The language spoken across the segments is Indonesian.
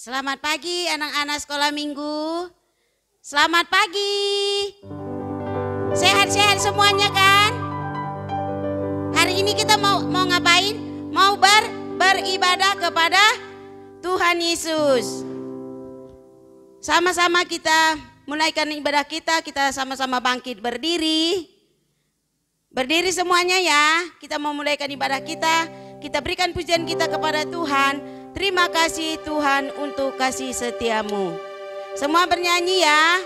Selamat pagi anak-anak sekolah minggu. Selamat pagi. Sehat-sehat semuanya kan? Hari ini kita mau ngapain? Mau beribadah kepada Tuhan Yesus. Sama-sama kita mulaikan ibadah kita sama-sama bangkit berdiri. Berdiri semuanya ya. Kita mau mulaikan ibadah kita. Kita berikan pujian kita kepada Tuhan. Terima kasih Tuhan untuk kasih setiamu. Semua bernyanyi ya.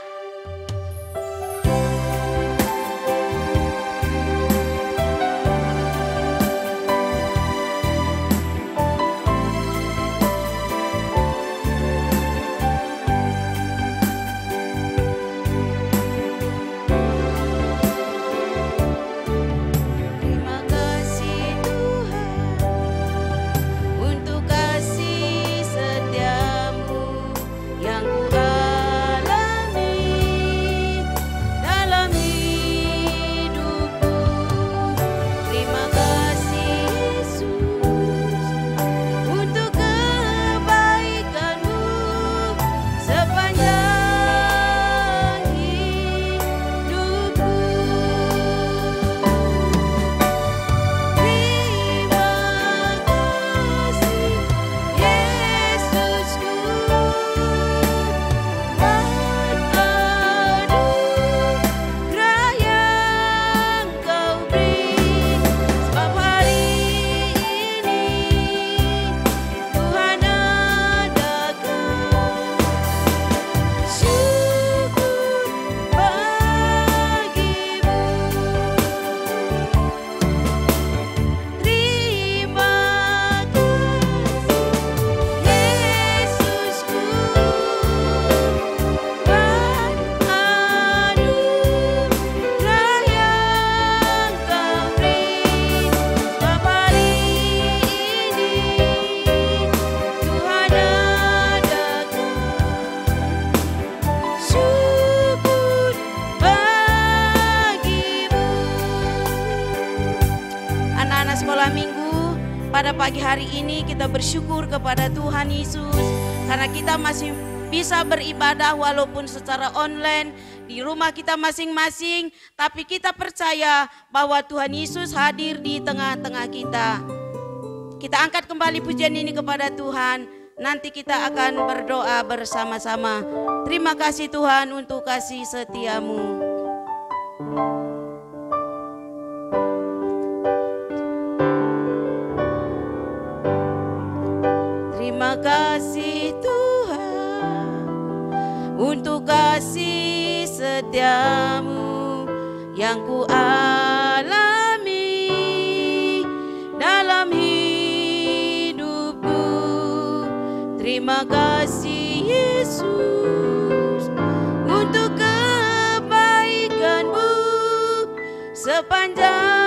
Pada pagi hari ini kita bersyukur kepada Tuhan Yesus karena kita masih bisa beribadah walaupun secara online di rumah kita masing-masing, tapi kita percaya bahwa Tuhan Yesus hadir di tengah-tengah kita. Kita angkat kembali pujian ini kepada Tuhan. Nanti kita akan berdoa bersama-sama. Terima kasih Tuhan untuk kasih setiamu. Terima kasih Tuhan untuk kasih setiamu yang ku alami dalam hidupku. Terima kasih Yesus untuk kebaikan-Mu sepanjang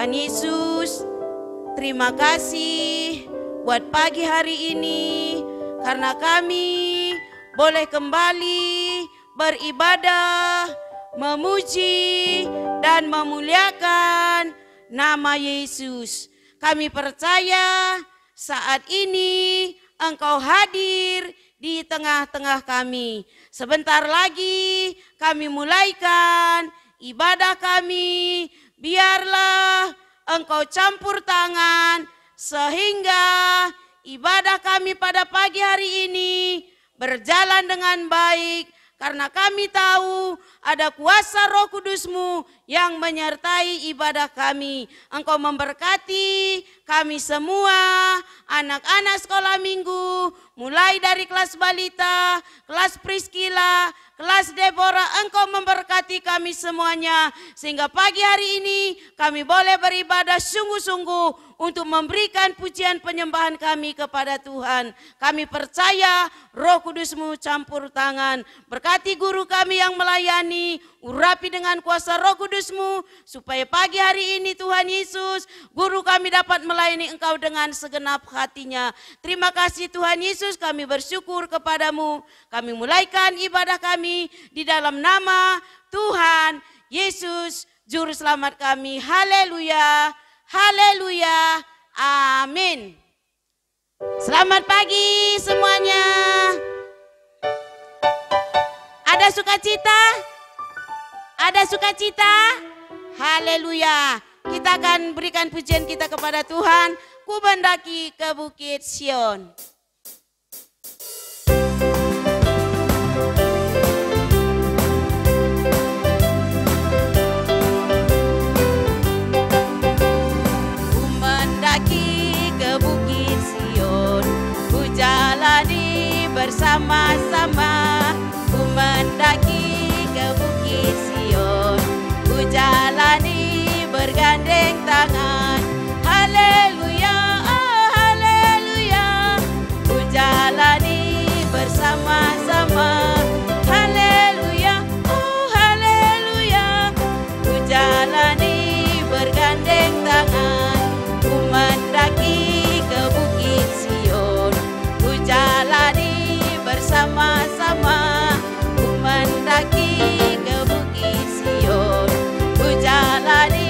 Tuhan Yesus, terima kasih buat pagi hari ini karena kami boleh kembali beribadah, memuji dan memuliakan nama Yesus. Kami percaya saat ini Engkau hadir di tengah-tengah kami. Sebentar lagi kami mulaikan ibadah kami. Biarlah Engkau campur tangan sehingga ibadah kami pada pagi hari ini berjalan dengan baik. Karena kami tahu ada kuasa Roh Kudus-Mu yang menyertai ibadah kami. Engkau memberkati kami semua, anak-anak sekolah minggu, mulai dari kelas balita, kelas Priskila, kelas Deborah, Engkau memberkati kami semuanya. Sehingga pagi hari ini kami boleh beribadah sungguh-sungguh untuk memberikan pujian penyembahan kami kepada Tuhan. Kami percaya Roh Kudus-Mu campur tangan. Berkati guru kami yang melayani, urapi dengan kuasa Roh Kudus-Mu, supaya pagi hari ini Tuhan Yesus, guru kami dapat melayani Engkau dengan segenap hatinya. Terima kasih Tuhan Yesus, kami bersyukur kepadamu. Kami mulaikan ibadah kami di dalam nama Tuhan Yesus, Juru Selamat kami. Haleluya, haleluya, amin. Selamat pagi semuanya. Ada sukacita? Ada sukacita? Haleluya. Kita akan berikan pujian kita kepada Tuhan. Ku mendaki ke Bukit Sion. Ku mendaki ke Bukit Sion, ku jalani bersama-sama. Ku mendaki ke Bukit Sion, ku jalani bergandeng tangan. Haleluya, oh haleluya, ku jalani bersama-sama. Haleluya, oh haleluya, ku jalani bergandeng tangan. Ku mendaki ke Bukit Sion, ku jalani bersama-sama. Ku mendaki ke Bukit Sion, ku jalani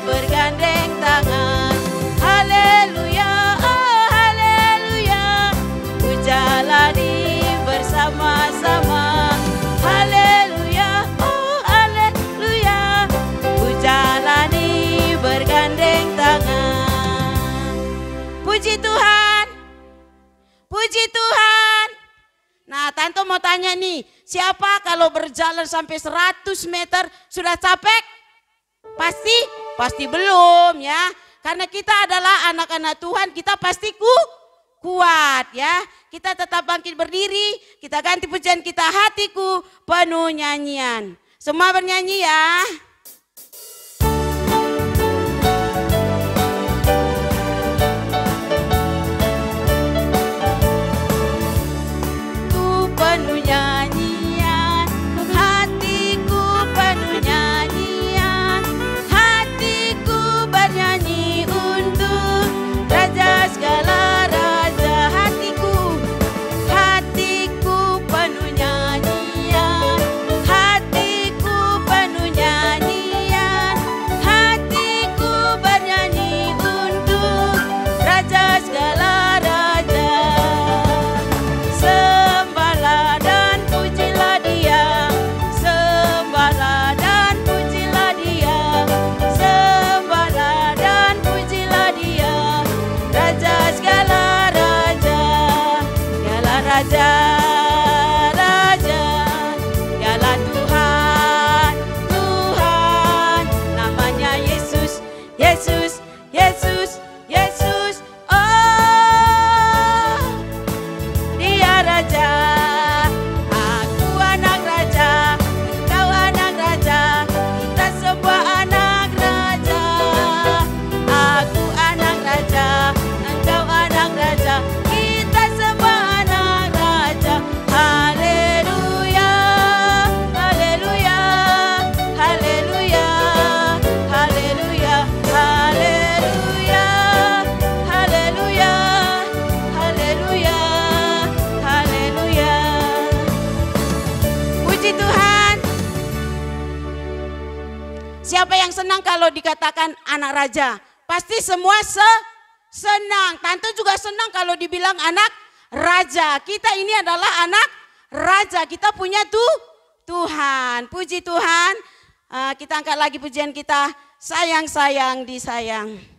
bergandeng tangan. Haleluya, oh haleluya, ku jalani bersama-sama. Haleluya, oh haleluya, ku jalani bergandeng tangan. Puji Tuhan, puji Tuhan. Nah, Tante mau tanya nih, siapa kalau berjalan sampai 100 meter sudah capek? Pasti belum ya. Karena kita adalah anak-anak Tuhan, kita pasti kuat ya. Kita tetap bangkit berdiri, kita ganti pujian kita, hatiku penuh nyanyian. Semua bernyanyi ya. Ku penuh nyanyian, hatiku penuh nyanyian. Hatiku bernyanyi untuk Raja segala raja. Hatiku penuh nyanyian. Hatiku penuh nyanyian. Hatiku bernyanyi untuk Raja segala raja. Sembahlah dan pujilah Dia, sembahlah dan pujilah Dia, sembahlah dan pujilah Dia, Raja segala raja. Dialah Raja, Raja, Dialah Tuhan, Tuhan. Namanya Yesus, Yesus, Yesus, Yesus. Oh, Dia Raja. Aku anak raja, engkau anak raja, kita semua anak raja. Aku anak raja, engkau anak raja, kita semua anak raja. Haleluya, haleluya, haleluya, haleluya, haleluya, haleluya, haleluya, haleluya. Puji Tuhan. Siapa yang senang kalau dikatakan anak raja? Pasti semua senang. Tante juga senang kalau dibilang anak raja. Kita ini adalah anak raja. Kita punya Tuhan. Puji Tuhan. Kita angkat lagi pujian kita. Sayang-sayang disayang.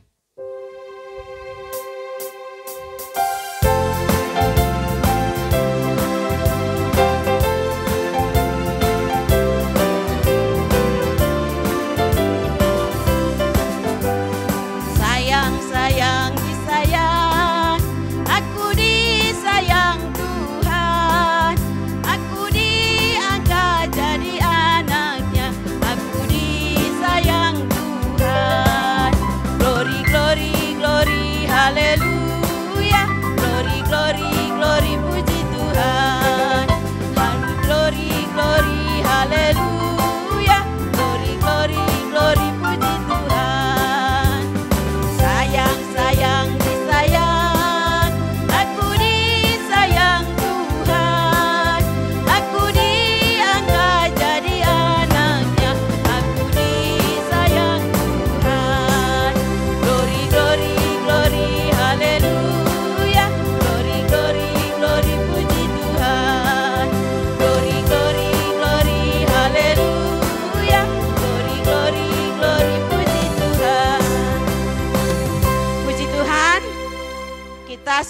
Sayang-sayang disayang, aku disayang Tuhan, aku diangkat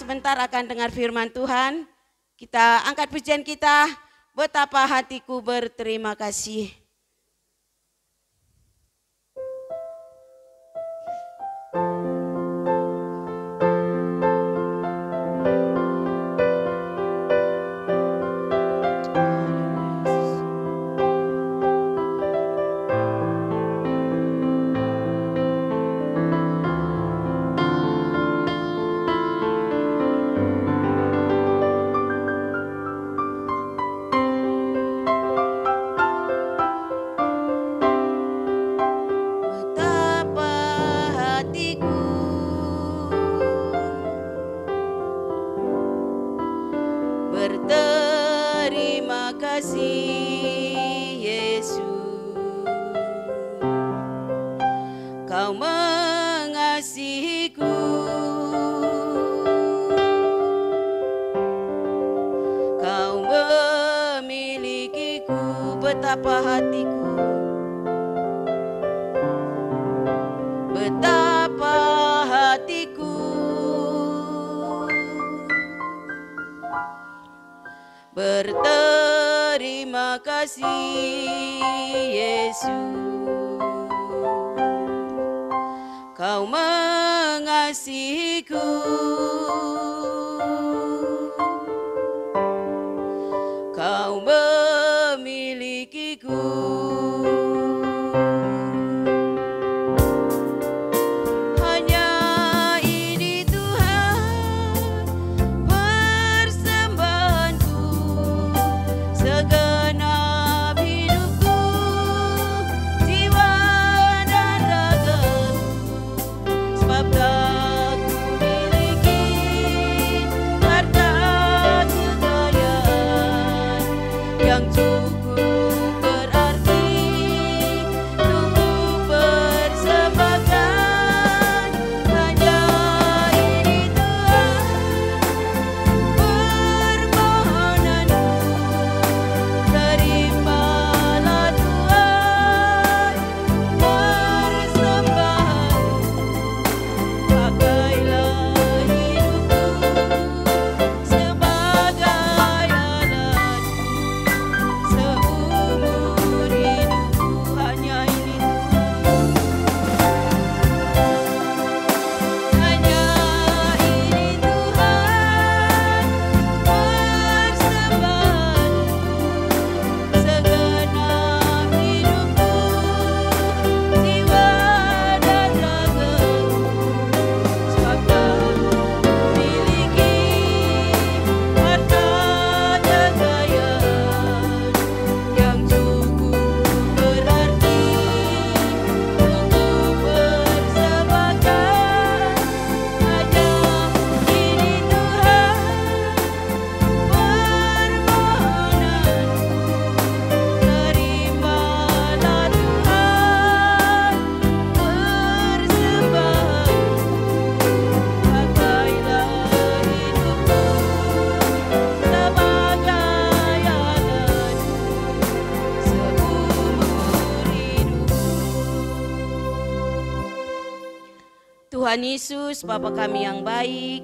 sebentar akan dengar firman Tuhan. Kita angkat pujian kita, betapa hatiku berterima kasih. Berterima kasih Yesus, Kau mengasihiku, Kau memilikiku, betapa hatiku, betapa hatiku berterima kasih Yesus, Kau mengasihiku, Kau memilikiku. Tuhan Yesus, Bapa kami yang baik,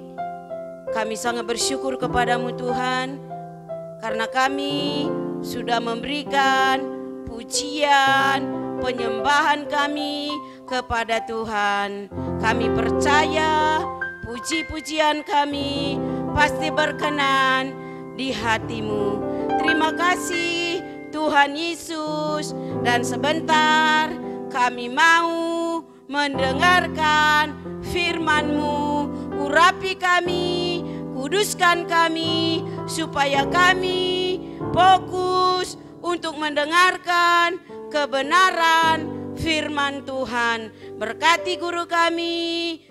kami sangat bersyukur kepadamu Tuhan, karena kami sudah memberikan pujian, penyembahan kami kepada Tuhan. Kami percaya puji-pujian kami pasti berkenan di hati-Mu. Terima kasih Tuhan Yesus, dan sebentar kami mau mendengarkan firman-Mu. Urapi kami, kuduskan kami, supaya kami fokus untuk mendengarkan kebenaran firman Tuhan. Berkati guru kami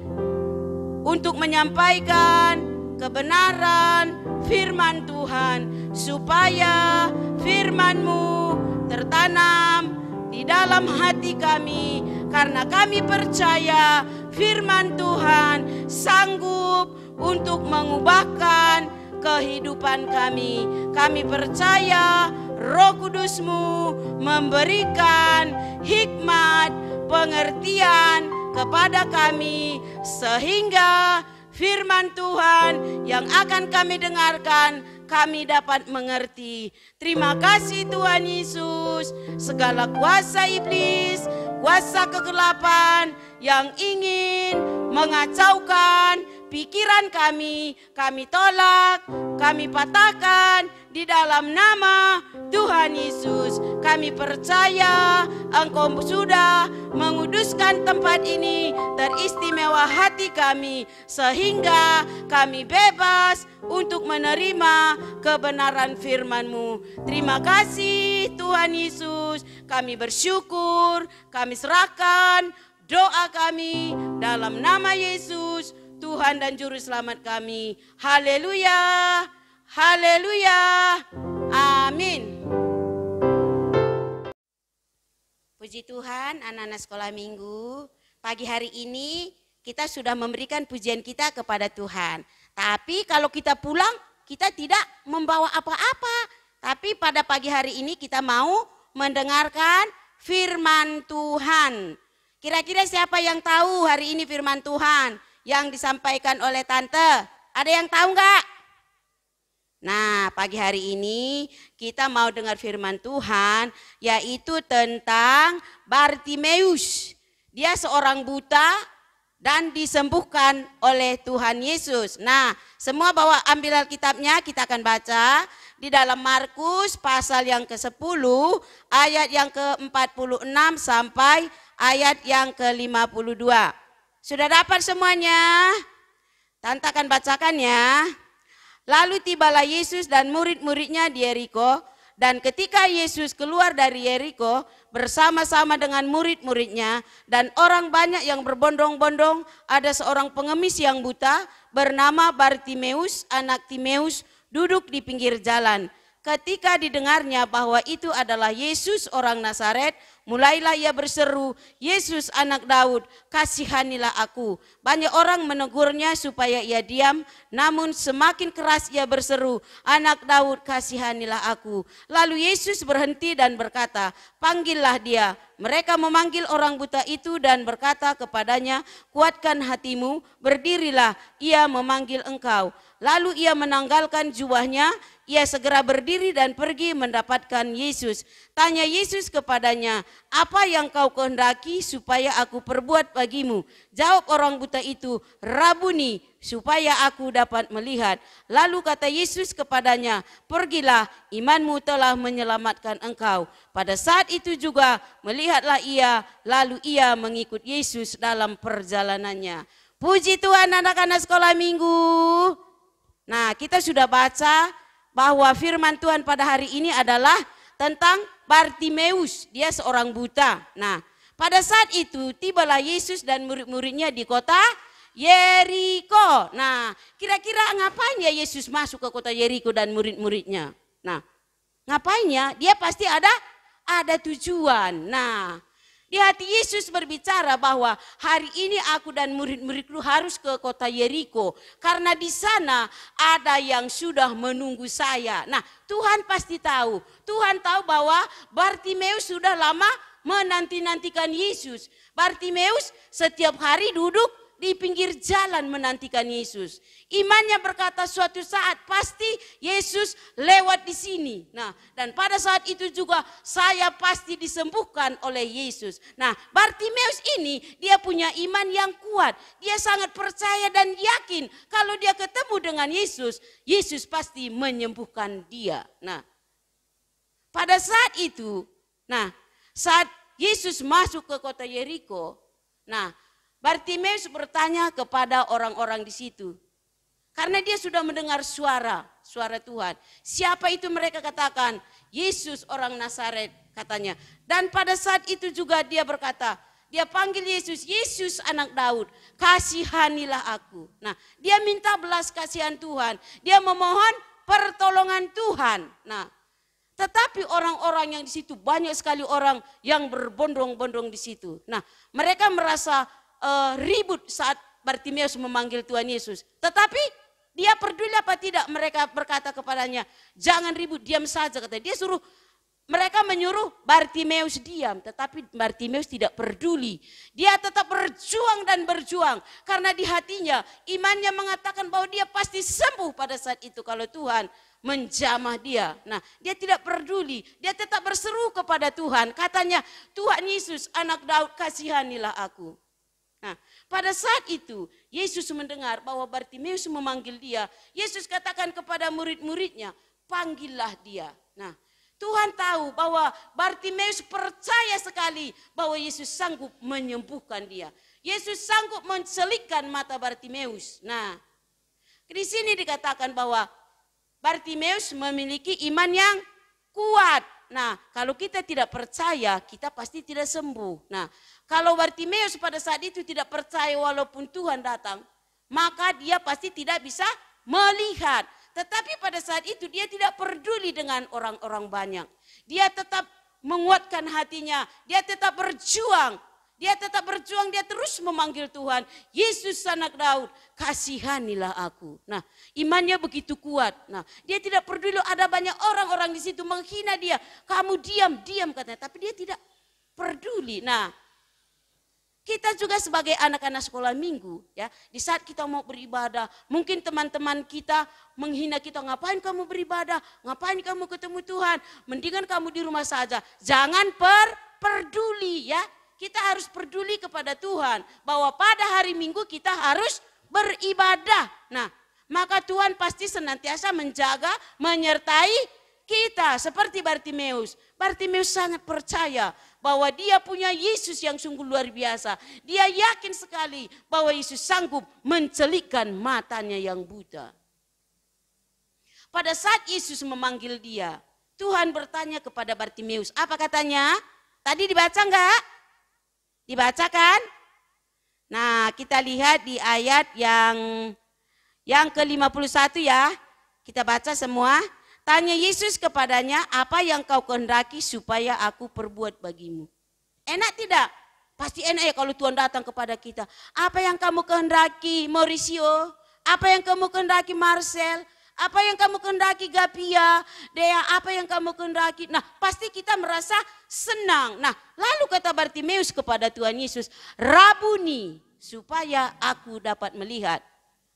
untuk menyampaikan kebenaran firman Tuhan, supaya firman-Mu tertanam di dalam hati kami, karena kami percaya firman Tuhan sanggup untuk mengubahkan kehidupan kami. Kami percaya Roh Kudus-Mu memberikan hikmat, pengertian kepada kami, sehingga firman Tuhan yang akan kami dengarkan, kami dapat mengerti. Terima kasih Tuhan Yesus. Segala kuasa iblis, kuasa kegelapan yang ingin mengacaukan pikiran kami tolak, kami patahkan di dalam nama Tuhan Yesus. Kami percaya Engkau sudah menguduskan tempat ini, teristimewa hati kami, sehingga kami bebas untuk menerima kebenaran firman-Mu. Terima kasih Tuhan Yesus. Kami bersyukur, kami serahkan doa kami dalam nama Yesus, Tuhan dan Juru Selamat kami. Haleluya, haleluya, amin. Puji Tuhan, anak-anak sekolah minggu, pagi hari ini kita sudah memberikan pujian kita kepada Tuhan. Tapi kalau kita pulang, kita tidak membawa apa-apa. Tapi pada pagi hari ini kita mau mendengarkan firman Tuhan. Kira-kira siapa yang tahu hari ini firman Tuhan yang disampaikan oleh Tante? Ada yang tahu enggak? Nah, pagi hari ini kita mau dengar firman Tuhan, yaitu tentang Bartimeus. Dia seorang buta dan disembuhkan oleh Tuhan Yesus. Nah, semua bawa ambil Alkitabnya, kita akan baca di dalam Markus pasal yang ke-10, ayat yang ke-46 sampai ayat yang ke-52. Sudah dapat semuanya? Tante akan bacakan ya. Lalu tibalah Yesus dan murid-muridnya di Yeriko, dan ketika Yesus keluar dari Yeriko bersama-sama dengan murid-muridnya dan orang banyak yang berbondong-bondong, ada seorang pengemis yang buta bernama Bartimeus, anak Timeus, duduk di pinggir jalan. Ketika didengarnya bahwa itu adalah Yesus orang Nazaret, mulailah ia berseru, "Yesus anak Daud, kasihanilah aku." Banyak orang menegurnya supaya ia diam, namun semakin keras ia berseru, "Anak Daud, kasihanilah aku." Lalu Yesus berhenti dan berkata, "Panggillah dia." Mereka memanggil orang buta itu dan berkata kepadanya, "Kuatkan hatimu, berdirilah, ia memanggil engkau." Lalu ia menanggalkan jubahnya, ia segera berdiri dan pergi mendapatkan Yesus. Tanya Yesus kepadanya, "Apa yang kau kehendaki supaya aku perbuat bagimu?" Jawab orang buta itu, "Rabuni, supaya aku dapat melihat." Lalu kata Yesus kepadanya, "Pergilah, imanmu telah menyelamatkan engkau." Pada saat itu juga melihatlah ia, lalu ia mengikut Yesus dalam perjalanannya. Puji Tuhan anak-anak sekolah minggu. Nah, kita sudah baca bahwa firman Tuhan pada hari ini adalah tentang Bartimeus, dia seorang buta. Nah, pada saat itu tibalah Yesus dan murid-muridnya di kota Yeriko. Nah, kira-kira ngapain ya Yesus masuk ke kota Yeriko dan murid-muridnya? Nah, ngapainnya? Dia pasti ada tujuan. Nah, di hati Yesus berbicara bahwa hari ini aku dan murid-muridku harus ke kota Yeriko. Karena di sana ada yang sudah menunggu saya. Nah, Tuhan pasti tahu. Tuhan tahu bahwa Bartimeus sudah lama menanti-nantikan Yesus. Bartimeus setiap hari duduk di pinggir jalan menantikan Yesus. Imannya berkata suatu saat pasti Yesus lewat di sini. Nah, dan pada saat itu juga saya pasti disembuhkan oleh Yesus. Nah, Bartimeus ini dia punya iman yang kuat. Dia sangat percaya dan yakin kalau dia ketemu dengan Yesus, Yesus pasti menyembuhkan dia. Nah, pada saat itu, saat Yesus masuk ke kota Yeriko, Bartimeus bertanya kepada orang-orang di situ. Karena dia sudah mendengar suara Tuhan. Siapa itu mereka katakan? Yesus orang Nazaret katanya. Dan pada saat itu juga dia berkata, dia panggil Yesus, "Yesus anak Daud, kasihanilah aku." Nah, dia minta belas kasihan Tuhan. Dia memohon pertolongan Tuhan. Nah, tetapi orang-orang yang di situ, banyak sekali orang yang berbondong-bondong di situ. Nah, mereka merasa ribut saat Bartimeus memanggil Tuhan Yesus. Tetapi dia peduli apa tidak? Mereka berkata kepadanya, "Jangan ribut, diam saja," katanya. Dia suruh Mereka menyuruh Bartimeus diam, tetapi Bartimeus tidak peduli. Dia tetap berjuang dan berjuang karena di hatinya imannya mengatakan bahwa dia pasti sembuh pada saat itu kalau Tuhan menjamah dia. Nah, dia tidak peduli, dia tetap berseru kepada Tuhan. Katanya, Tuhan Yesus, anak Daud, kasihanilah aku. Nah, pada saat itu Yesus mendengar bahwa Bartimeus memanggil dia. Yesus katakan kepada murid-muridnya, panggillah dia. Nah, Tuhan tahu bahwa Bartimeus percaya sekali bahwa Yesus sanggup menyembuhkan dia. Yesus sanggup mencelikkan mata Bartimeus. Nah, di sini dikatakan bahwa Bartimeus memiliki iman yang kuat. Nah, kalau kita tidak percaya, kita pasti tidak sembuh. Nah, kalau Bartimeus pada saat itu tidak percaya walaupun Tuhan datang, maka dia pasti tidak bisa melihat. Tetapi pada saat itu dia tidak peduli dengan orang-orang banyak. Dia tetap menguatkan hatinya, dia tetap berjuang. Dia tetap berjuang, dia terus memanggil Tuhan. Yesus anak Daud, kasihanilah aku. Nah, imannya begitu kuat. Nah, dia tidak peduli ada banyak orang-orang di situ menghina dia. Kamu diam katanya. Tapi dia tidak peduli. Nah, kita juga sebagai anak-anak sekolah minggu, ya, di saat kita mau beribadah, mungkin teman-teman kita menghina kita, ngapain kamu beribadah, ngapain kamu ketemu Tuhan, mendingan kamu di rumah saja. Jangan peduli, ya. Kita harus peduli kepada Tuhan bahwa pada hari Minggu kita harus beribadah. Nah, maka Tuhan pasti senantiasa menjaga, menyertai kita seperti Bartimeus. Bartimeus sangat percaya bahwa dia punya Yesus yang sungguh luar biasa. Dia yakin sekali bahwa Yesus sanggup mencelikkan matanya yang buta. Pada saat Yesus memanggil dia, Tuhan bertanya kepada Bartimeus, apa katanya? Tadi dibaca enggak? Dibacakan? Nah, kita lihat di ayat yang ke-51 ya. Kita baca semua. Tanya Yesus kepadanya, apa yang kau kehendaki supaya aku perbuat bagimu? Enak tidak? Pasti enak ya kalau Tuhan datang kepada kita. Apa yang kamu kehendaki Mauricio? Apa yang kamu kehendaki Marcel? Apa yang kamu kehendaki Gapia, Dea, apa yang kamu kehendaki? Nah, pasti kita merasa senang. Nah, lalu kata Bartimeus kepada Tuhan Yesus, Rabuni, supaya aku dapat melihat.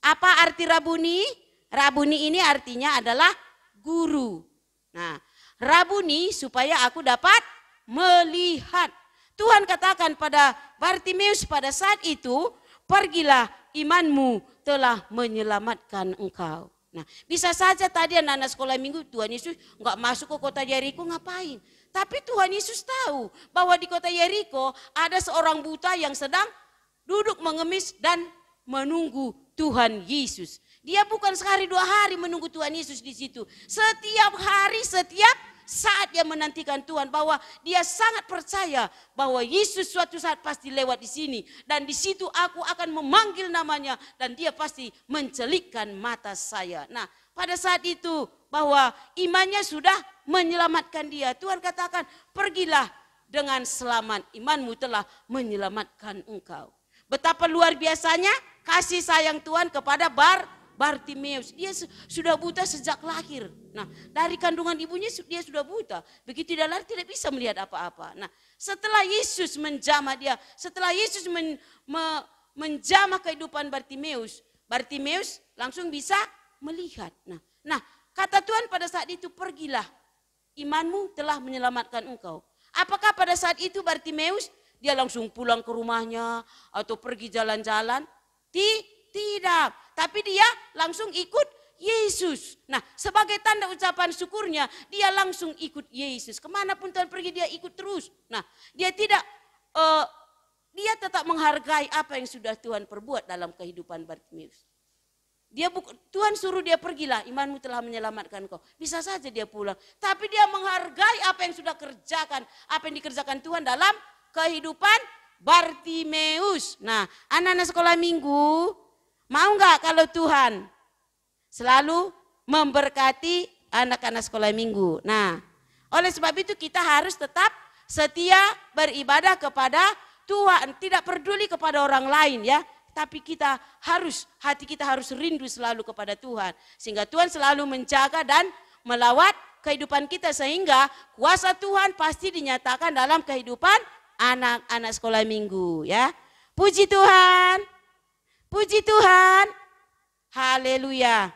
Apa arti Rabuni? Rabuni ini artinya adalah guru. Nah, Rabuni supaya aku dapat melihat. Tuhan katakan pada Bartimeus pada saat itu, pergilah, imanmu telah menyelamatkan engkau. Nah, bisa saja tadi anak-anak sekolah minggu Tuhan Yesus nggak masuk ke kota Yeriko, ngapain? Tapi Tuhan Yesus tahu bahwa di kota Yeriko ada seorang buta yang sedang duduk mengemis dan menunggu Tuhan Yesus. Dia bukan sehari dua hari menunggu Tuhan Yesus di situ. Setiap hari, setiap saat dia menantikan Tuhan, bahwa dia sangat percaya bahwa Yesus suatu saat pasti lewat di sini dan di situ aku akan memanggil namanya dan dia pasti mencelikkan mata saya. Nah, pada saat itu bahwa imannya sudah menyelamatkan dia, Tuhan katakan, pergilah dengan selamat, imanmu telah menyelamatkan engkau. Betapa luar biasanya kasih sayang Tuhan kepada Bartimeus. Dia sudah buta sejak lahir. Nah, dari kandungan ibunya dia sudah buta. Begitu dia lahir tidak bisa melihat apa-apa. Nah, setelah Yesus menjamah dia, setelah Yesus menjamah kehidupan Bartimeus, Bartimeus langsung bisa melihat. Nah, kata Tuhan pada saat itu, pergilah, imanmu telah menyelamatkan engkau. Apakah pada saat itu Bartimeus dia langsung pulang ke rumahnya atau pergi jalan-jalan? Tidak, tapi dia langsung ikut Yesus. Nah, sebagai tanda ucapan syukurnya, dia langsung ikut Yesus. Kemanapun Tuhan pergi, dia ikut terus. Nah, dia tetap menghargai apa yang sudah Tuhan perbuat dalam kehidupan Bartimeus. Tuhan suruh dia, pergilah, imanmu telah menyelamatkan kau. Bisa saja dia pulang, tapi dia menghargai apa yang sudah kerjakan, apa yang dikerjakan Tuhan dalam kehidupan Bartimeus. Nah, anak-anak sekolah minggu, mau nggak kalau Tuhan selalu memberkati anak-anak sekolah minggu? Nah, oleh sebab itu kita harus tetap setia beribadah kepada Tuhan. Tidak peduli kepada orang lain ya. Tapi hati kita harus rindu selalu kepada Tuhan. Sehingga Tuhan selalu menjaga dan melawat kehidupan kita, sehingga kuasa Tuhan pasti dinyatakan dalam kehidupan anak-anak sekolah minggu ya. Puji Tuhan. Puji Tuhan. Haleluya.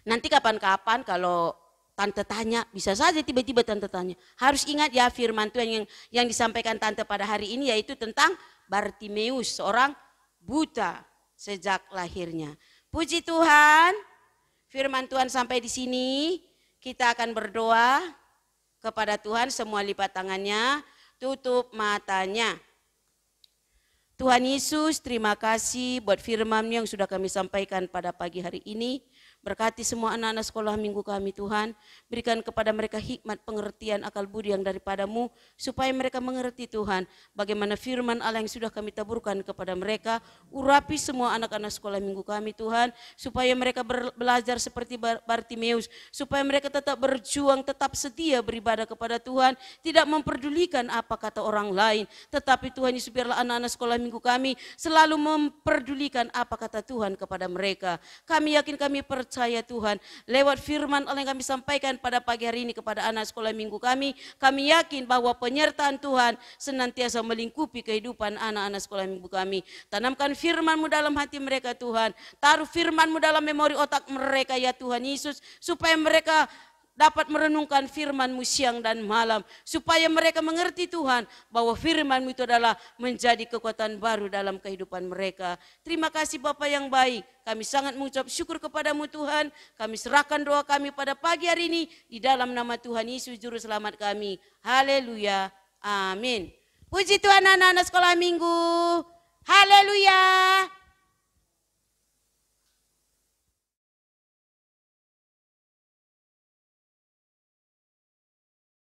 Nanti kapan-kapan kalau tante tanya, bisa saja tiba-tiba tante tanya. Harus ingat ya firman Tuhan yang disampaikan tante pada hari ini, yaitu tentang Bartimeus, seorang buta sejak lahirnya. Puji Tuhan. Firman Tuhan sampai di sini. Kita akan berdoa kepada Tuhan, semua lipat tangannya, tutup matanya. Tuhan Yesus, terima kasih buat firman-Mu yang sudah kami sampaikan pada pagi hari ini. Berkati semua anak-anak sekolah minggu kami Tuhan. Berikan kepada mereka hikmat, pengertian, akal budi yang daripadamu. Supaya mereka mengerti Tuhan. Bagaimana firman Allah yang sudah kami taburkan kepada mereka. Urapi semua anak-anak sekolah minggu kami Tuhan. Supaya mereka belajar seperti Bartimeus. Supaya mereka tetap berjuang, tetap setia beribadah kepada Tuhan. Tidak memperdulikan apa kata orang lain. Tetapi Tuhan Yesus, biarlah anak-anak sekolah minggu kami selalu memperdulikan apa kata Tuhan kepada mereka. Kami yakin, kami percaya Tuhan, lewat firman Allah yang kami sampaikan pada pagi hari ini kepada anak sekolah minggu kami yakin bahwa penyertaan Tuhan senantiasa melingkupi kehidupan anak-anak sekolah minggu kami. Tanamkan firman-Mu dalam hati mereka Tuhan, taruh firman-Mu dalam memori otak mereka ya Tuhan Yesus, supaya mereka dapat merenungkan firman-Mu siang dan malam, supaya mereka mengerti Tuhan bahwa firman-Mu itu adalah menjadi kekuatan baru dalam kehidupan mereka. Terima kasih Bapa yang baik, kami sangat mengucap syukur kepadamu Tuhan. Kami serahkan doa kami pada pagi hari ini di dalam nama Tuhan Yesus Juru Selamat kami. Haleluya, amin. Puji Tuhan anak-anak sekolah minggu. Haleluya.